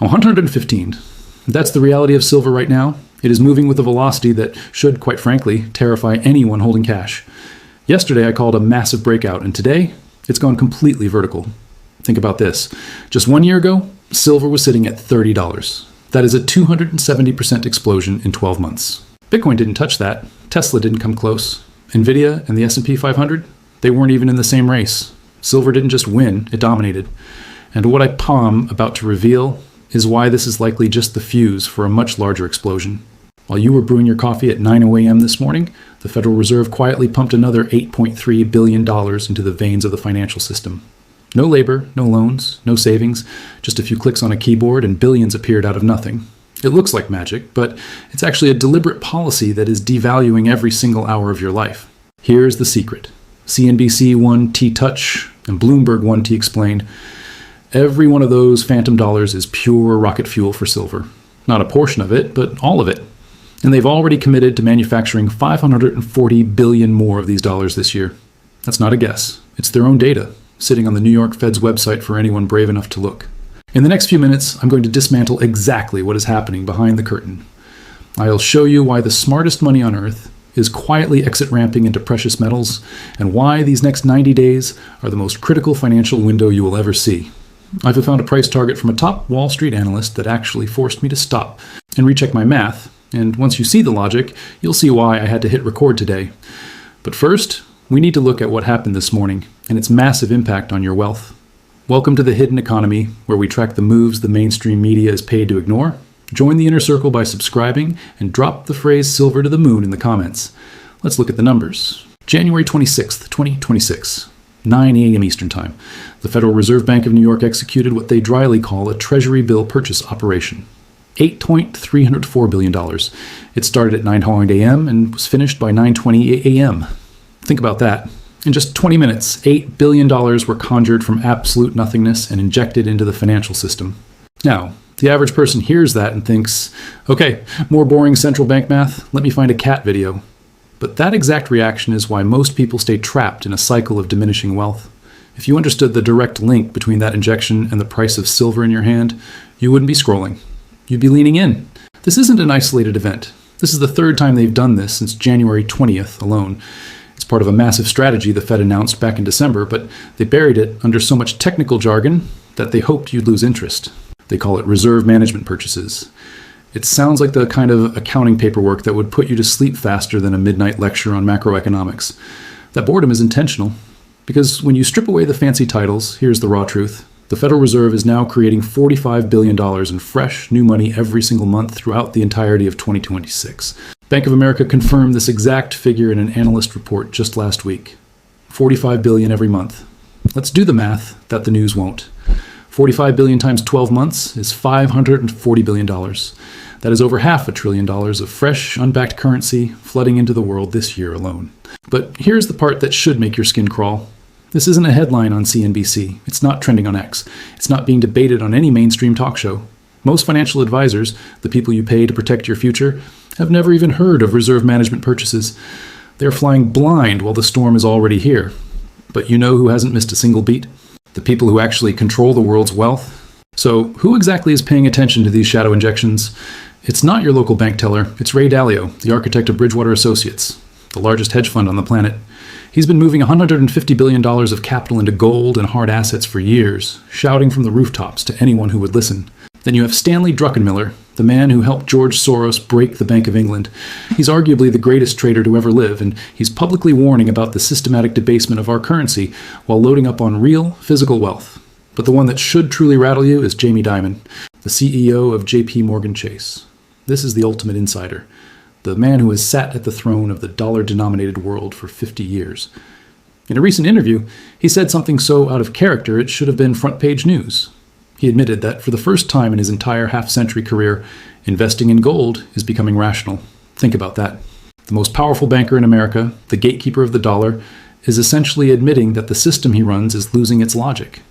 115. That's the reality of silver right now. It is moving with a velocity that should, quite frankly, terrify anyone holding cash. Yesterday I called a massive breakout, and today it's gone completely vertical. Think about this. Just 1 year ago, silver was sitting at $30. That is a 270% explosion in 12 months. Bitcoin didn't touch that. Tesla didn't come close. Nvidia and the S&P 500, they weren't even in the same race. Silver didn't just win, it dominated. And what I'm about to reveal is why this is likely just the fuse for a much larger explosion. While you were brewing your coffee at 9 a.m. this morning, the Federal Reserve quietly pumped another $8.3 billion into the veins of the financial system. No labor, no loans, no savings, just a few clicks on a keyboard and billions appeared out of nothing. It looks like magic, but it's actually a deliberate policy that is devaluing every single hour of your life. Here's the secret. CNBC 1T Touch and Bloomberg 1T Explained. Every one of those phantom dollars is pure rocket fuel for silver. Not a portion of it, but all of it. And they've already committed to manufacturing 540 billion more of these dollars this year. That's not a guess. It's their own data, sitting on the New York Fed's website for anyone brave enough to look. In the next few minutes, I'm going to dismantle exactly what is happening behind the curtain. I'll show you why the smartest money on earth is quietly exit ramping into precious metals, and why these next 90 days are the most critical financial window you will ever see. I've found a price target from a top Wall Street analyst that actually forced me to stop and recheck my math, and once you see the logic, you'll see why I had to hit record today. But first, we need to look at what happened this morning and its massive impact on your wealth. Welcome to the hidden economy, where we track the moves the mainstream media is paid to ignore. Join the inner circle by subscribing and drop the phrase silver to the moon in the comments. Let's look at the numbers. January 26th, 2026. 9 a.m. Eastern Time. The Federal Reserve Bank of New York executed what they dryly call a Treasury bill purchase operation. $8.304 billion. It started at 9 a.m. and was finished by 9:20 a.m. Think about that. In just 20 minutes, $8 billion were conjured from absolute nothingness and injected into the financial system. Now, the average person hears that and thinks, okay, more boring central bank math, let me find a cat video. But that exact reaction is why most people stay trapped in a cycle of diminishing wealth. If you understood the direct link between that injection and the price of silver in your hand, you wouldn't be scrolling. You'd be leaning in. This isn't an isolated event. This is the third time they've done this since January 20th alone. It's part of a massive strategy the Fed announced back in December, but they buried it under so much technical jargon that they hoped you'd lose interest. They call it reserve management purchases. It sounds like the kind of accounting paperwork that would put you to sleep faster than a midnight lecture on macroeconomics. That boredom is intentional, because when you strip away the fancy titles, here's the raw truth. The Federal Reserve is now creating $45 billion in fresh, new money every single month throughout the entirety of 2026. Bank of America confirmed this exact figure in an analyst report just last week. $45 billion every month. Let's do the math that the news won't. 45 billion times 12 months is $540 billion. That is over $500 billion of fresh, unbacked currency flooding into the world this year alone. But here's the part that should make your skin crawl. This isn't a headline on CNBC. It's not trending on X. It's not being debated on any mainstream talk show. Most financial advisors, the people you pay to protect your future, have never even heard of reserve management purchases. They're flying blind while the storm is already here. But you know who hasn't missed a single beat? The people who actually control the world's wealth. So who exactly is paying attention to these shadow injections? It's not your local bank teller. It's Ray Dalio, the architect of Bridgewater Associates, the largest hedge fund on the planet. He's been moving $150 billion of capital into gold and hard assets for years, shouting from the rooftops to anyone who would listen. Then you have Stanley Druckenmiller, the man who helped George Soros break the Bank of England. He's arguably the greatest trader to ever live, and he's publicly warning about the systematic debasement of our currency while loading up on real, physical wealth. But the one that should truly rattle you is Jamie Dimon, the CEO of JP Morgan Chase. This is the ultimate insider, the man who has sat at the throne of the dollar-denominated world for 50 years. In a recent interview, he said something so out of character it should have been front-page news. He admitted that for the first time in his entire half-century career, investing in gold is becoming rational. Think about that. The most powerful banker in America, the gatekeeper of the dollar, is essentially admitting that the system he runs is losing its logic.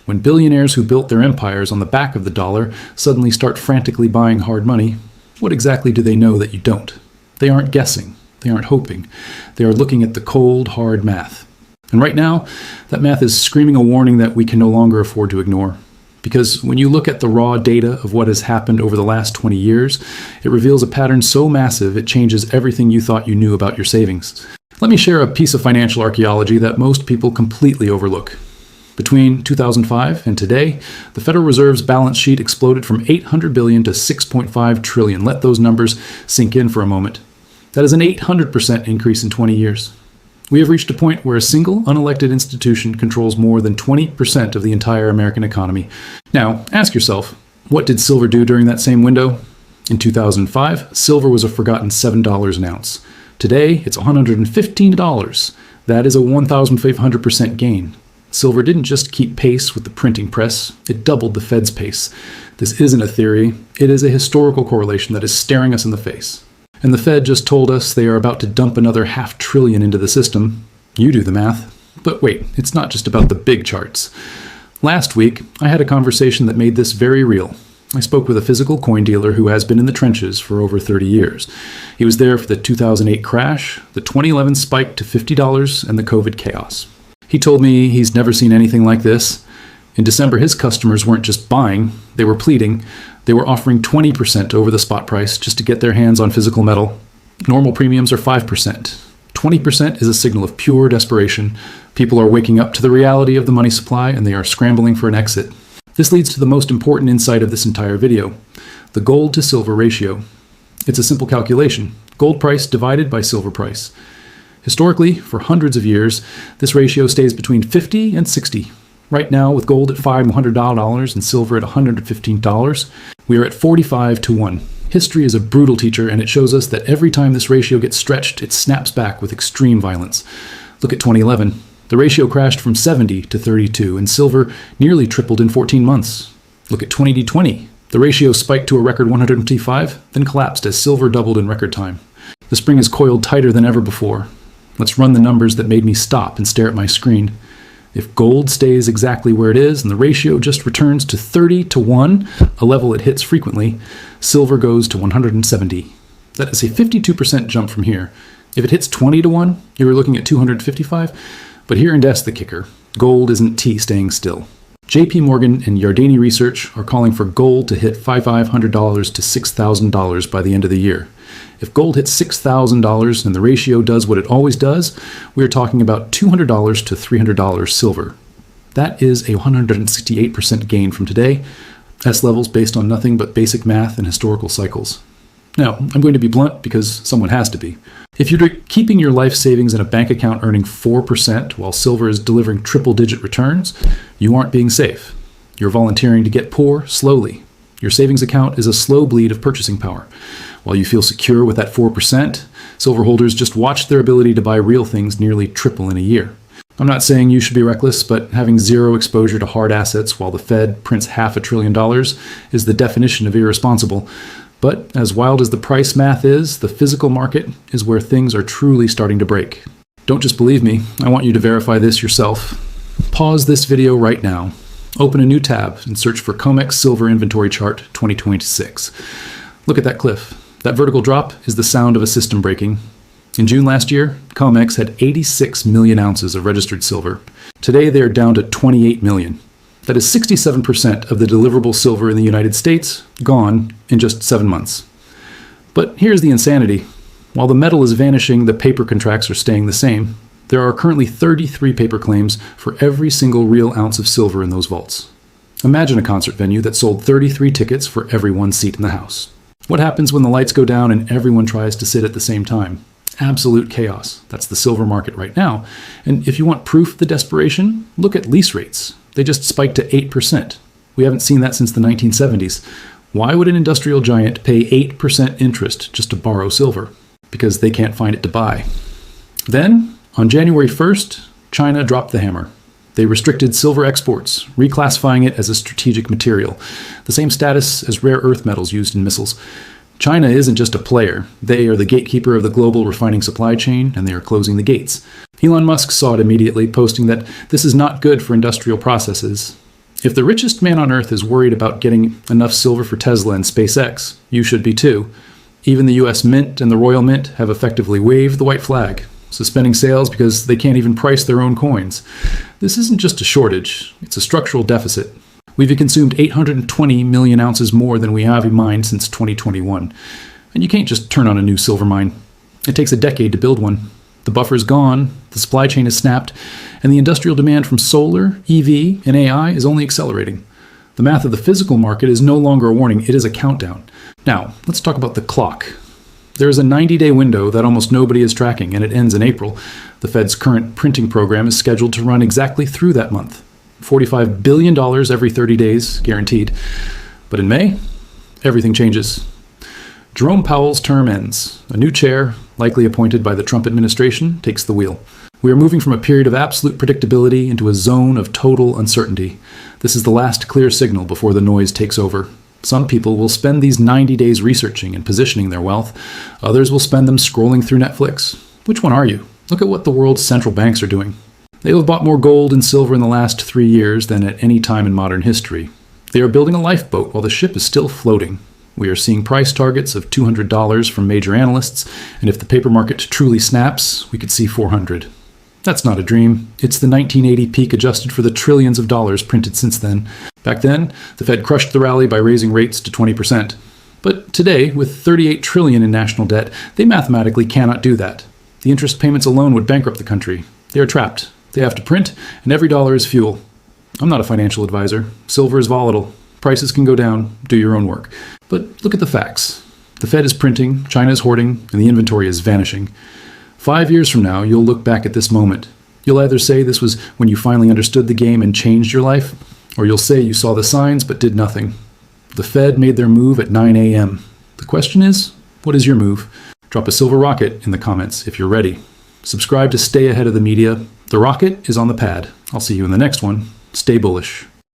When billionaires who built their empires on the back of the dollar suddenly start frantically buying hard money, what exactly do they know that you don't? They aren't guessing. They aren't hoping. They are looking at the cold, hard math. And right now, that math is screaming a warning that we can no longer afford to ignore. Because when you look at the raw data of what has happened over the last 20 years, it reveals a pattern so massive it changes everything you thought you knew about your savings. Let me share a piece of financial archaeology that most people completely overlook. Between 2005 and today, the Federal Reserve's balance sheet exploded from $800 billion to $6.5 trillion. Let those numbers sink in for a moment. That is an 800% increase in 20 years. We have reached a point where a single unelected institution controls more than 20% of the entire American economy. Now, ask yourself, what did silver do during that same window? In 2005, silver was a forgotten $7 an ounce. Today, it's $115. That is a 1,500% gain. Silver didn't just keep pace with the printing press, it doubled the Fed's pace. This isn't a theory, it is a historical correlation that is staring us in the face. And the Fed just told us they are about to dump another $500 billion into the system. You do the math. But wait, it's not just about the big charts. Last week, I had a conversation that made this very real. I spoke with a physical coin dealer who has been in the trenches for over 30 years. He was there for the 2008 crash, the 2011 spike to $50, and the COVID chaos. He told me he's never seen anything like this. In December, his customers weren't just buying, they were pleading. They were offering 20% over the spot price just to get their hands on physical metal. Normal premiums are 5%. 20% is a signal of pure desperation. People are waking up to the reality of the money supply and they are scrambling for an exit. This leads to the most important insight of this entire video, the gold to silver ratio. It's a simple calculation, gold price divided by silver price. Historically, for hundreds of years, this ratio stays between 50 and 60. Right now, with gold at $500 and silver at $115, we are at 45 to 1. History is a brutal teacher, and it shows us that every time this ratio gets stretched, it snaps back with extreme violence. Look at 2011. The ratio crashed from 70 to 32, and silver nearly tripled in 14 months. Look at 2020. The ratio spiked to a record 155, then collapsed as silver doubled in record time. The spring is coiled tighter than ever before. Let's run the numbers that made me stop and stare at my screen. If gold stays exactly where it is and the ratio just returns to 30 to 1, a level it hits frequently, silver goes to 170. That is a 52% jump from here. If it hits 20 to 1, you are looking at 255. But here and that's the kicker. Gold isn't staying still. JP Morgan and Yardeni Research are calling for gold to hit $500 to $6,000 by the end of the year. If gold hits $6,000 and the ratio does what it always does, we are talking about $200 to $300 silver. That is a 168% gain from today. S levels based on nothing but basic math and historical cycles. Now, I'm going to be blunt because someone has to be. If you're keeping your life savings in a bank account earning 4% while silver is delivering triple-digit returns, you aren't being safe. You're volunteering to get poor slowly. Your savings account is a slow bleed of purchasing power. While you feel secure with that 4%, silver holders just watch their ability to buy real things nearly triple in a year. I'm not saying you should be reckless, but having zero exposure to hard assets while the Fed prints $500 billion is the definition of irresponsible. But as wild as the price math is, the physical market is where things are truly starting to break. Don't just believe me, I want you to verify this yourself. Pause this video right now. Open a new tab and search for Comex Silver Inventory Chart 2026. Look at that cliff. That vertical drop is the sound of a system breaking. In June last year, Comex had 86 million ounces of registered silver. Today they are down to 28 million. That is 67% of the deliverable silver in the United States gone in just 7 months. But here's the insanity. While the metal is vanishing, the paper contracts are staying the same. There are currently 33 paper claims for every single real ounce of silver in those vaults. Imagine a concert venue that sold 33 tickets for every one seat in the house. What happens when the lights go down and everyone tries to sit at the same time? Absolute chaos. That's the silver market right now. And if you want proof of the desperation, look at lease rates. They just spiked to 8%. We haven't seen that since the 1970s. Why would an industrial giant pay 8% interest just to borrow silver? Because they can't find it to buy. Then, on January 1st, China dropped the hammer. They restricted silver exports, reclassifying it as a strategic material, the same status as rare earth metals used in missiles. China isn't just a player. They are the gatekeeper of the global refining supply chain, and they are closing the gates. Elon Musk saw it immediately, posting that this is not good for industrial processes. If the richest man on earth is worried about getting enough silver for Tesla and SpaceX, you should be too. Even the US Mint and the Royal Mint have effectively waved the white flag, suspending sales because they can't even price their own coins. This isn't just a shortage, it's a structural deficit. We've consumed 820 million ounces more than we have mined since 2021. And you can't just turn on a new silver mine. It takes a decade to build one. The buffer's gone, the supply chain has snapped, and the industrial demand from solar, EV, and AI is only accelerating. The math of the physical market is no longer a warning, it is a countdown. Now, let's talk about the clock. There is a 90-day window that almost nobody is tracking, and it ends in April. The Fed's current printing program is scheduled to run exactly through that month. $45 billion every 30 days, guaranteed. But in May, everything changes. Jerome Powell's term ends. A new chair, likely appointed by the Trump administration, takes the wheel. We are moving from a period of absolute predictability into a zone of total uncertainty. This is the last clear signal before the noise takes over. Some people will spend these 90 days researching and positioning their wealth. Others will spend them scrolling through Netflix. Which one are you? Look at what the world's central banks are doing. They have bought more gold and silver in the last 3 years than at any time in modern history. They are building a lifeboat while the ship is still floating. We are seeing price targets of $200 from major analysts, and if the paper market truly snaps, we could see $400. That's not a dream. It's the 1980 peak adjusted for the trillions of dollars printed since then. Back then, the Fed crushed the rally by raising rates to 20%. But today, with $38 trillion in national debt, they mathematically cannot do that. The interest payments alone would bankrupt the country. They are trapped. They have to print, and every dollar is fuel. I'm not a financial advisor. Silver is volatile. Prices can go down. Do your own work. But look at the facts. The Fed is printing, China is hoarding, and the inventory is vanishing. 5 years from now, you'll look back at this moment. You'll either say this was when you finally understood the game and changed your life, or you'll say you saw the signs but did nothing. The Fed made their move at 9 a.m. The question is, what is your move? Drop a silver rocket in the comments if you're ready. Subscribe to stay ahead of the media. The rocket is on the pad. I'll see you in the next one. Stay bullish.